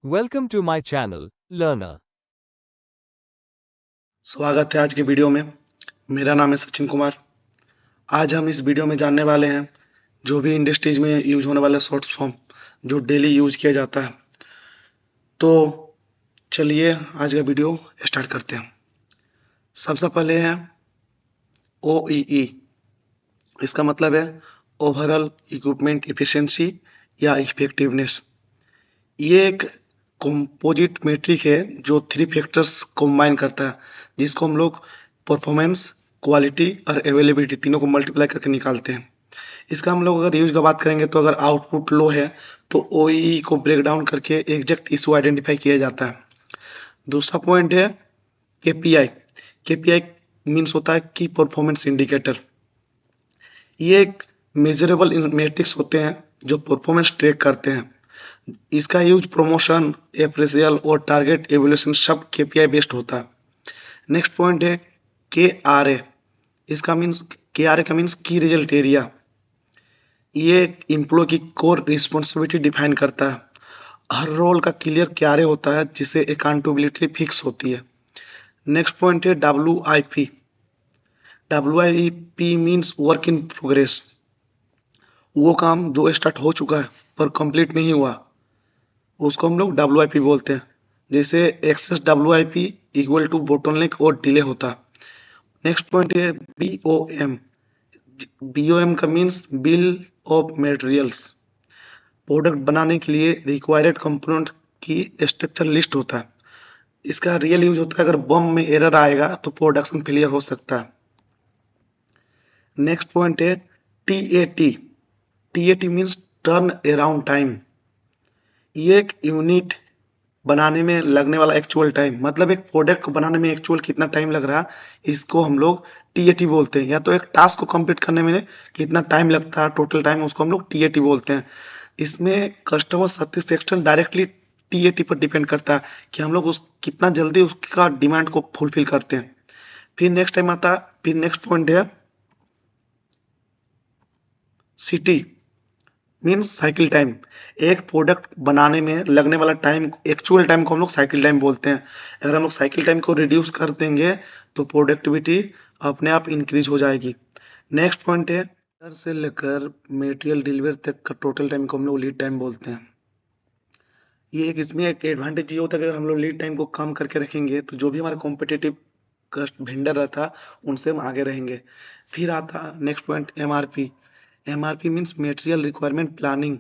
Welcome to my channel, Learner. स्वागत है आज की वीडियो में। मेरा नाम है सचिन कुमार। आज हम इस वीडियो में जानने वाले हैं जो भी इंडस्ट्रीज में यूज होने वाले शॉर्ट्स फॉर्म जो डेली यूज किया जाता है। तो चलिए आज का वीडियो स्टार्ट करते हैं। सबसे पहले है OEE। इसका मतलब है ओवरऑल इक्विपमेंट एफिशिएंसी या इफेक्टिवनेस। ये एक कंपोजिट मेट्रिक है जो 3 फैक्टर्स कंबाइन करता है, जिसको हम लोग परफॉर्मेंस, क्वालिटी और अवेलेबिलिटी तीनों को मल्टीप्लाई करके निकालते हैं। इसका हम लोग अगर यूज का बात करेंगे तो अगर आउटपुट लो है तो OEE को ब्रेक डाउन करके एग्जैक्ट इशू आइडेंटिफाई किया जाता है। दूसरा पॉइंट है KPI। KPI मीन्स होता है की परफॉर्मेंस इंडिकेटर। ये एक मेजरेबल मेट्रिक्स होते हैं जो परफॉर्मेंस ट्रैक करते हैं। इसका यूज प्रमोशन, अप्रेजल और टारगेट एवोल्यूशन सब KPI बेस्ड होता है। नेक्स्ट पॉइंट है KRA। इसका मीन्स KRA का मीन्स की रिजल्ट एरिया। ये एम्प्लॉय की कोर रिस्पॉन्सिबिलिटी डिफाइन करता है। हर रोल का क्लियर KRA होता है जिससे अकाउंटेबिलिटी फिक्स होती है। नेक्स्ट पॉइंट है WIP। WIP means work in progress. वो काम जो स्टार्ट हो चुका है पर कंप्लीट नहीं हुआ उसको हम लोग WIP बोलते हैं। जैसे excess WIP equal to bottleneck और डिले होता है। नेक्स्ट पॉइंट है BOM। BOM का means bill of materials. Product बनाने के लिए रिक्वायर्ड कंपोनेंट की स्ट्रक्चर लिस्ट होता है। इसका रियल यूज होता है अगर बम में एरर आएगा तो प्रोडक्शन फेलियर हो सकता है। नेक्स्ट पॉइंट है TAT। TAT means turn around time. ये एक यूनिट बनाने में लगने वाला एक्चुअल टाइम, मतलब एक प्रोडक्ट को बनाने में एक्चुअल कितना टाइम लग रहा है, इसको हम लोग TAT बोलते हैं। या तो एक टास्क को कंप्लीट करने में कितना टाइम लगता है टोटल टाइम, उसको हम लोग TAT बोलते हैं। इसमें कस्टमर सेटिस्फेक्शन डायरेक्टली TAT पर डिपेंड करता है कि हम लोग उस कितना जल्दी उसका डिमांड को फुलफिल करते हैं। फिर नेक्स्ट टाइम आता है, फिर नेक्स्ट पॉइंट है CT मीन्स साइकिल टाइम। एक प्रोडक्ट बनाने में लगने वाला टाइम, एक्चुअल टाइम को हम लोग साइकिल टाइम बोलते हैं। अगर हम लोग साइकिल टाइम को रिड्यूस कर देंगे तो प्रोडक्टिविटी अपने आप इंक्रीज हो जाएगी। नेक्स्ट पॉइंट है ऑर्डर से लेकर मटेरियल डिलीवरी तक का टोटल टाइम को हम लोग लीड टाइम बोलते हैं। ये एक इसमें एक एडवांटेज ये होता है कि अगर हम लोग लीड टाइम को कम करके रखेंगे तो जो भी हमारा कॉम्पिटिटिव वेंडर रहता है उनसे हम आगे रहेंगे। फिर आता next point MRP। MRP means material requirement planning.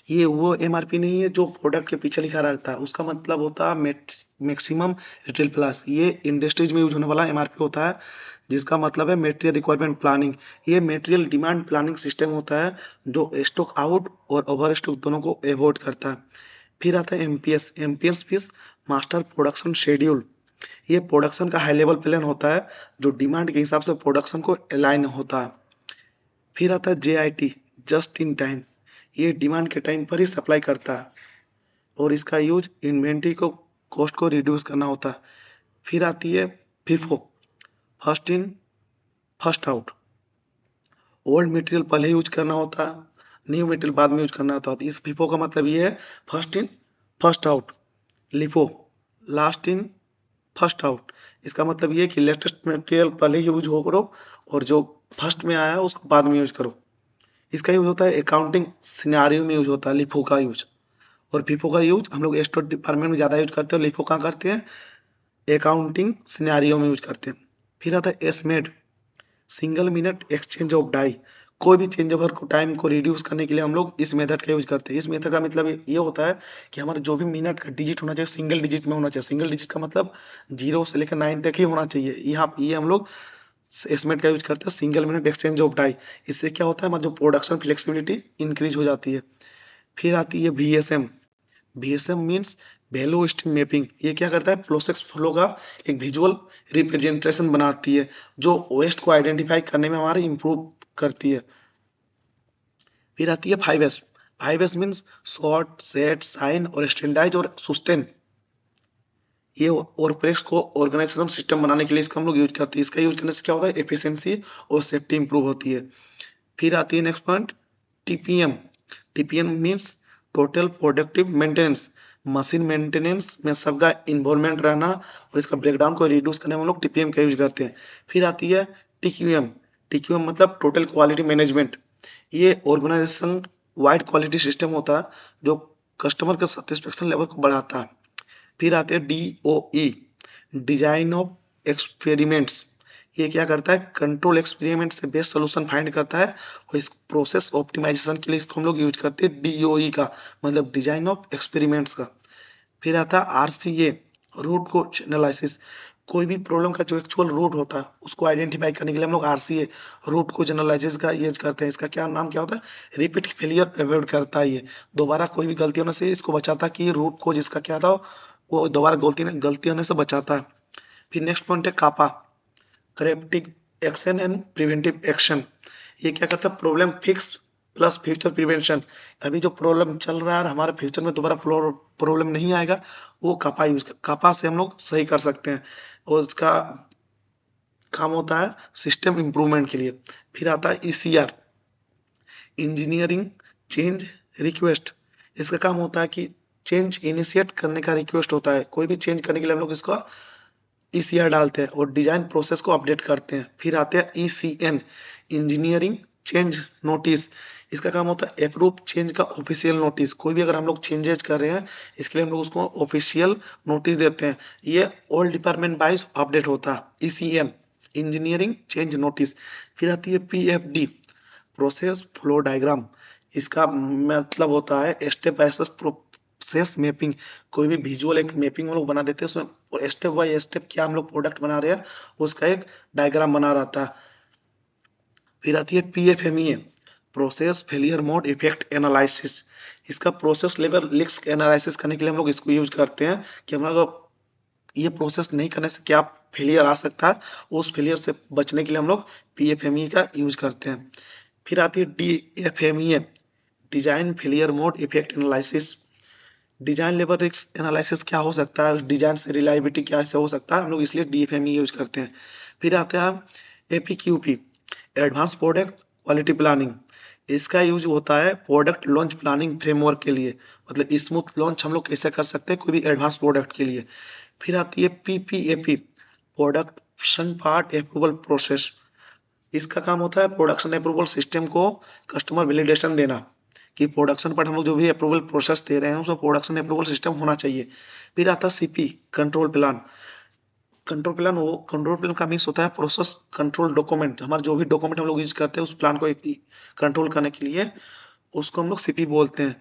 ये वो MRP नहीं है जो प्रोडक्ट के पीछे लिखा रहता है, उसका मतलब होता है मैक्सिमम रिटेल प्लस। ये इंडस्ट्रीज में यूज होने वाला MRP होता है जिसका मतलब है मटेरियल रिक्वायरमेंट प्लानिंग। ये मटेरियल डिमांड प्लानिंग सिस्टम होता है जो स्टॉक आउट और ओवर स्टॉक दोनों को अवॉइड करता है। फिर आता है MPS। MPS means master production schedule. ये प्रोडक्शन का हाई लेवल प्लान होता है जो डिमांड के हिसाब से प्रोडक्शन को अलाइन होता है। फिर आता है JIT, जस्ट इन टाइम। ये डिमांड के टाइम पर ही सप्लाई करता है और इसका यूज इन्वेंट्री को कॉस्ट को रिड्यूस करना होता है। फिर आती है FIFO, first in first out. Old material पहले यूज करना होता है, न्यू मटेरियल बाद में यूज करना होता है। इस FIFO का मतलब ये है first in first out. LIFO, last in first out. इसका मतलब ये कि लेटेस्ट मटेरियल पहले यूज हो करो और जो फर्स्ट में आया उसको बाद में यूज करो। इसका यूज होता है अकाउंटिंग सिनेरियो में यूज होता है LIFO का यूज। और FIFO का यूज हम लोग स्टोर डिपार्टमेंट में ज़्यादा यूज करते हैं और LIFO कहाँ करते हैं, अकाउंटिंग सिनेरियो में यूज करते हैं। फिर आता है SMAD, single minute exchange of die. कोई भी चेंज ओवर को टाइम को रिड्यूस करने के लिए हम लोग इस मेथड का यूज करते हैं। इस मेथड का मतलब ये होता है कि हमारा जो भी मिनट का डिजिट होना चाहिए सिंगल डिजिट में होना चाहिए। सिंगल डिजिट का मतलब 0 से लेकर 9 तक ही होना चाहिए। यहाँ ये हम लोग एस्टिमेट का यूज करते हैं, single minute exchange of die. इससे क्या होता है हमारा जो प्रोडक्शन फ्लेक्सिबिलिटी इंक्रीज हो जाती है। फिर आती है VSM। VSM means value stream mapping. ये क्या करता है, प्रोसेस फ्लो का एक विजुअल रिप्रेजेंटेशन बनाती है जो वेस्ट को आइडेंटिफाई करने में हमारे इंप्रूव करती है। फिर आती है 5S। 5S means short, set, sign और स्टैंडर्डाइज और सस्टेन। ये वर्कप्लेस को ऑर्गेनाइजेशन सिस्टम बनाने के लिए इसका हम लोग यूज करते हैं। इसका यूज करने से क्या होता है, एफिशिएंसी और सेफ्टी इंप्रूव होती है। फिर आती है next point TPM। TPM means total productive maintenance. Machine maintenance में सबका इन्वॉल्वमेंट रहना और इसका ब्रेकडाउन को रिड्यूस करने में हम लोग टीपीएम का यूज करते हैं। फिर आती है टीक्यूएम। टीक्यूएम मतलब टोटल क्वालिटी मैनेजमेंट। ये ऑर्गेनाइजेशन वाइड क्वालिटी सिस्टम होता है जो कस्टमर के सेटिस्फेक्शन लेवल को बढ़ाता है। फिर आते हैं DOE, डिजाइन ऑफ एक्सपेरिमेंट्स। ये क्या करता है, कंट्रोल एक्सपेरिमेंट से बेस्ट सोल्यूशन फाइंड करता है और इस प्रोसेस ऑप्टिमाइजेशन के लिए इसको हम लोग यूज करते हैं DOE का, मतलब डिजाइन ऑफ एक्सपेरिमेंट्स का। फिर आता है RCA, रूट कोज एनालिसिस। कोई भी प्रॉब्लम का जो एक्चुअल रूट होता है उसको आइडेंटिफाई करने के लिए हम लोग RCA, रूट कोज एनालिसिस का यूज करते हैं। इसका क्या नाम क्या होता है, रिपीट फेलियर अवॉइड करता है। ये दोबारा कोई भी गलती होने से इसको बचाता है कि रूट कोज इसका क्या था वो दोबारा गलती होने से बचाता है। फिर नेक्स्ट पॉइंट है CAPA, corrective action and preventive action. ये क्या करता है, problem fix plus future prevention. अभी जो प्रॉब्लम चल रहा है हमारे फ्यूचर में दोबारा प्रॉब्लम नहीं आएगा, वो कापा से हम लोग सही कर सकते हैं और उसका काम होता है सिस्टम इम्प्रूवमेंट के लिए। फिर आता है ECR, इंजीनियरिंग चेंज रिक्वेस्ट। इसका काम होता है कि चेंज इनिशिएट करने का रिक्वेस्ट होता है, कोई भी चेंज करने के लिए हम लोग इसको ECR डालते हैं और डिजाइन प्रोसेस को अपडेट करते हैं। फिर आते हैं ECN, इंजीनियरिंग चेंज नोटिस। इसका काम होता है अप्रूव चेंज का ऑफिशियल नोटिस। कोई भी अगर हम लोग चेंजेस कर रहे हैं इसके लिए हम लोग उसको ऑफिशियल नोटिस देते हैं। ये ऑल डिपार्टमेंट वाइज अपडेट होता है ECN, इंजीनियरिंग चेंज नोटिस। फिर आती है PFD, प्रोसेस फ्लो डायग्राम। इसका मतलब होता है step by step process mapping. कोई भी विजुअल एक मैपिंग हम लोग बना देते हैं उसमें स्टेप बाय स्टेप क्या हम लोग प्रोडक्ट बना रहे हैं उसका एक डायग्राम बना रहता है। फिर आती है PFMEA, process failure mode effect analysis. इसका प्रोसेस लेवल रिस्क एनालिसिस करने के लिए हम लोग इसको यूज करते हैं कि हम लोग ये प्रोसेस नहीं करने से क्या फेलियर आ सकता है, उस फेलियर से बचने के लिए हम लोग PFMEA का यूज करते हैं। फिर आती है DFMEA, design failure mode effect analysis. Design level risk analysis क्या हो सकता है, डिजाइन से रिलायबिलिटी क्या से हो सकता है, हम लोग इसलिए DFMEA यूज करते हैं। फिर आते हैं APQP, advance product quality planning. इसका यूज होता है प्रोडक्ट लॉन्च प्लानिंग फ्रेमवर्क के लिए, मतलब स्मूथ लॉन्च हम लोग कैसे कर सकते हैं कोई भी एडवांस प्रोडक्ट के लिए। फिर आती है PPAP, production part approval process. इसका काम होता है प्रोडक्शन अप्रूवल सिस्टम को कस्टमर वैलिडेशन देना कि प्रोडक्शन पर हम लोग जो भी अप्रूवल प्रोसेस दे रहे हैं उसमें प्रोडक्शन अप्रूवल सिस्टम होना चाहिए। फिर आता है CP, control plan. Control plan का मीन्स होता है प्रोसेस कंट्रोल डॉक्यूमेंट। हमारे जो भी डॉक्यूमेंट हम लोग यूज करते हैं उस प्लान को कंट्रोल करने के लिए उसको हम लोग CP बोलते हैं।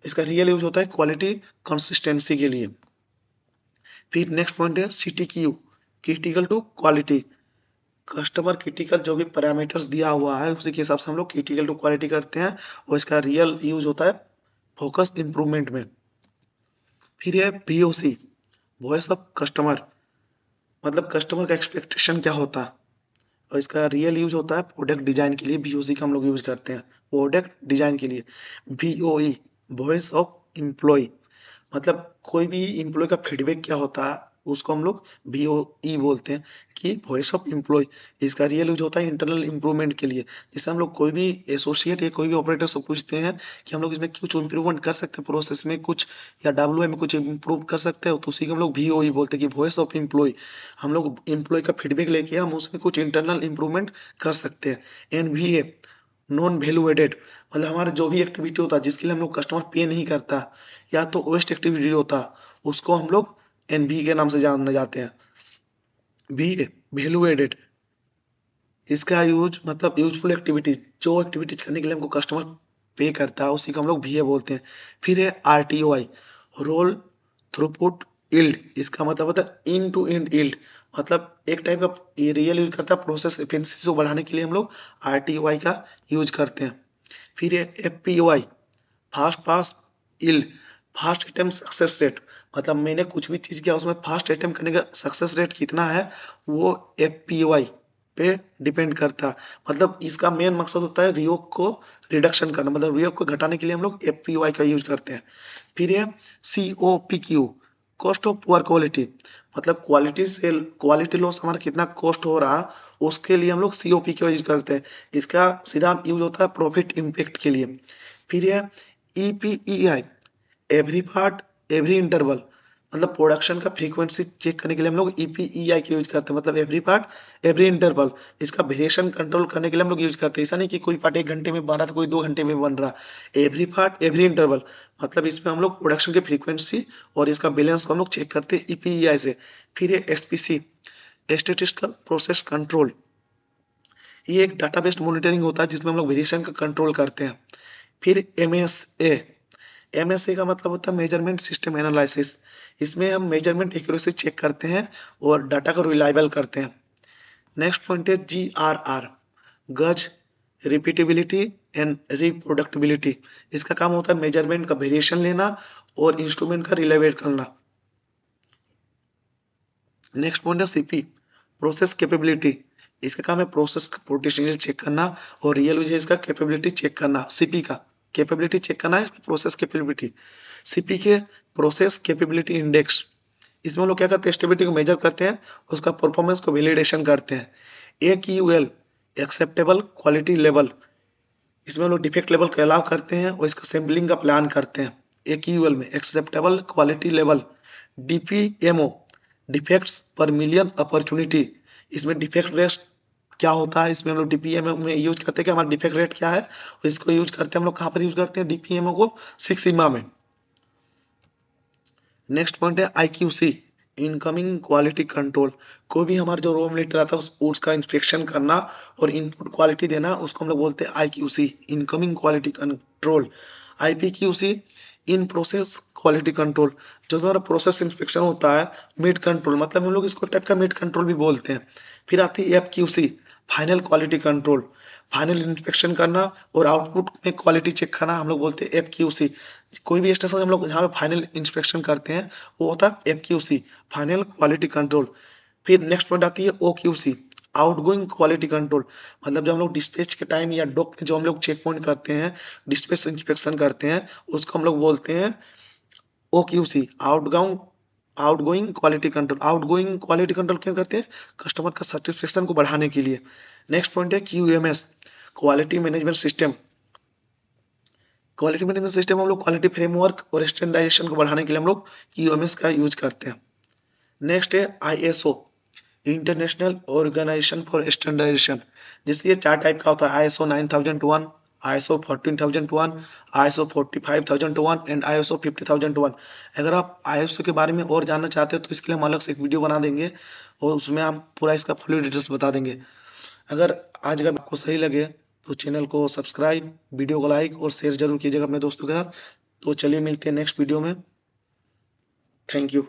इसका रियल यूज होता है क्वालिटी कंसिस्टेंसी के लिए। फिर नेक्स्ट पॉइंट है CTQ, critical to quality. Customer critical जो भी पैरामीटर्स दिया हुआ है उसी के हिसाब से हम लोग क्रिटिकल टू क्वालिटी करते हैं और इसका रियल यूज होता है फोकस इंप्रूवमेंट में। फिर है VOC, वॉइस ऑफ कस्टमर, मतलब कस्टमर का एक्सपेक्टेशन क्या होता है और इसका रियल यूज होता है प्रोडक्ट डिजाइन के लिए। VOC का हम लोग यूज करते हैं प्रोडक्ट डिजाइन के लिए। VOE, वॉइस ऑफ एम्प्लॉय, मतलब कोई भी एम्प्लॉय का फीडबैक क्या होता है उसको हम लोग VOE बोलते हैं कि वॉइस ऑफ एम्प्लॉय। इसका रियल यूज होता है इंटरनल इम्प्रूवमेंट के लिए। जैसे हम लोग कोई भी एसोसिएट या कोई भी ऑपरेटर से पूछते हैं कि हम लोग इसमें कुछ इम्प्रूवमेंट कर सकते हैं प्रोसेस में कुछ या WA में कुछ इम्प्रूव कर सकते हैं तो उसी को हम लोग VOE बोलते हैं कि वॉइस ऑफ एम्प्लॉय। हम लोग एम्प्लॉय का फीडबैक लेके हम उसमें कुछ इंटरनल इम्प्रूवमेंट कर सकते हैं। NVA, नॉन वैल्यू एडेड, मतलब हमारा जो भी एक्टिविटी होता है जिसके लिए हम लोग कस्टमर पे नहीं करता या तो वेस्ट एक्टिविटी होता उसको हम लोग NV के नाम से जाने जाते हैं। VA, वैल्यू एडेड, इसका यूज मतलब यूजफुल एक्टिविटीज, जो एक्टिविटीज करने के लिए हमको कस्टमर पे करता है उसी को हम लोग VA बोलते हैं। फिर है RTOI, रोल थ्रूपुट यील्ड। इसका मतलब होता है इन टू एंड यील्ड, मतलब एक टाइप का ये रियल यूज करता है प्रोसेस एफिशिएंसी को बढ़ाने के लिए हम लोग RTOI का यूज करते हैं। फिर है FPOI, first pass yield, first attempt success rate, मतलब मैंने कुछ भी चीज किया उसमें फास्ट अटेम्प्ट करने का सक्सेस रेट कितना है वो FPOI पे डिपेंड करता है। मतलब इसका मेन मकसद होता है रियोग को रिडक्शन करना, मतलब रियोग को घटाने के लिए हम लोग FPOI का यूज करते हैं। फिर है COPQ, cost of poor quality, मतलब क्वालिटी लॉस हमारा कितना कॉस्ट हो रहा उसके लिए हम लोग COPQ यूज करते हैं। इसका सीधा यूज होता है प्रॉफिट इम्पैक्ट के लिए। फिर है EPEI, every part every interval मतलब प्रोडक्शन का फ्रीक्वेंसी चेक करने के लिए हम लोग EPEI का यूज करते हैं, मतलब एवरी पार्ट एवरी इंटरवल। इसका वेरिएशन कंट्रोल करने के लिए हम लोग यूज करते हैं। ऐसा नहीं कि कोई पार्ट 1 घंटे में बन रहा था, कोई 2 घंटे में बन रहा। एवरी पार्ट एवरी इंटरवल मतलब इसमें हम लोग प्रोडक्शन की फ्रीक्वेंसी और इसका बैलेंस को हम लोग चेक करते हैं EPEI से। फिर ये SPC स्टैटिस्टिकल प्रोसेस कंट्रोल, ये एक डाटा बेस्ड मॉनिटरिंग होता है जिसमें हम लोग वेरिएशन का कंट्रोल करते हैं। फिर MSA का मतलब होता है मेजरमेंट सिस्टम एनालिसिस। इसमें हम मेजरमेंट एक्यूरेसी चेक करते हैं और डाटा को रिलायबल करते हैं। नेक्स्ट पॉइंट है GRR, गज रिपीटेबिलिटी एंड रिप्रोडक्टिबिलिटी। इसका काम होता है मेजरमेंट का वेरिएशन लेना और इंस्ट्रूमेंट का रिलेवेट करना। नेक्स्ट पॉइंट है CP, प्रोसेस कैपेबिलिटी। इसका काम है प्रोसेस का पोटेंशियल चेक करना और रियल यूज है इसका कैपेबिलिटी चेक करना। CP का कैपेबिलिटी चेक करना है, इसका प्रोसेस कैपेबिलिटी। CP के प्रोसेस कैपेबिलिटी इंडेक्स, इसमें हम लोग क्या करते हैं स्टेबिलिटी को मेजर करते हैं, उसका परफॉर्मेंस को वैलिडेशन करते हैं। AQL एक्सेप्टेबल क्वालिटी लेवल, इसमें हम लोग डिफेक्ट लेवल को अलाउ करते हैं और इसका सैम्पलिंग का प्लान करते हैं। AQL में acceptable quality level. DPMO defects पर मिलियन अपॉर्चुनिटी, इसमें डिफेक्ट रेट क्या होता है, इसमें हम लोग DPMO में यूज करते हैं कि हमारा डिफेक्ट रेट क्या है और इसको यूज करते हैं हम लोग कहाँ पर यूज करते हैं DPMO को, 6 सिग्मा में। नेक्स्ट पॉइंट है IQC, इनकमिंग क्वालिटी कंट्रोल। कोई भी हमारा जो रॉ मटेरियल आता है उसका इंस्पेक्शन करना और इनपुट क्वालिटी देना, उसको हम लोग बोलते हैं IQC, incoming quality control. IPQC, in process quality control, जो हमारा प्रोसेस इंस्पेक्शन होता है। मिड कंट्रोल मतलब हम लोग इसको टाइप का मिड कंट्रोल भी बोलते हैं। फिर आती है FQC, final quality control, final inspection करना और आउटपुट में क्वालिटी चेक करना, हम लोग बोलते हैं FQC। कोई भी स्टेशन हम लोग जहाँ पे फाइनल इंस्पेक्शन करते हैं वो होता है FQC, फाइनल क्वालिटी कंट्रोल। फिर नेक्स्ट पॉइंट आती है OQC, आउटगोइंग क्वालिटी कंट्रोल, मतलब जब हम लोग डिस्पैच के टाइम या डॉक जो हम लोग चेक पॉइंट करते हैं, डिस्पैच इंस्पेक्शन करते हैं, उसको हम लोग बोलते हैं OQC, outgoing quality control. Outgoing quality control क्यों करते हैं, कस्टमर का सेटिस्फेक्शन को बढ़ाने के लिए। नेक्स्ट पॉइंट है QMS, quality management system. Quality management system हम लोग क्वालिटी फ्रेमवर्क और स्टैंडर्डाइजेशन को बढ़ाने के लिए हम लोग QMS का यूज करते हैं। नेक्स्ट है ISO, International Organization for Standardization. जिससे ये 4 टाइप का होता है, ISO 9001, ISO 14001, ISO 45001 and ISO 50001। अगर आप ISO के बारे में और जानना चाहते हो तो इसके लिए हम अलग से एक वीडियो बना देंगे और उसमें हम पूरा इसका फुल डिटेल्स बता देंगे। अगर आज का आपको सही लगे तो चैनल को सब्सक्राइब, वीडियो को लाइक और शेयर जरूर कीजिएगा अपने दोस्तों के साथ। तो चलिए मिलते हैं नेक्स्ट वीडियो में। Thank you.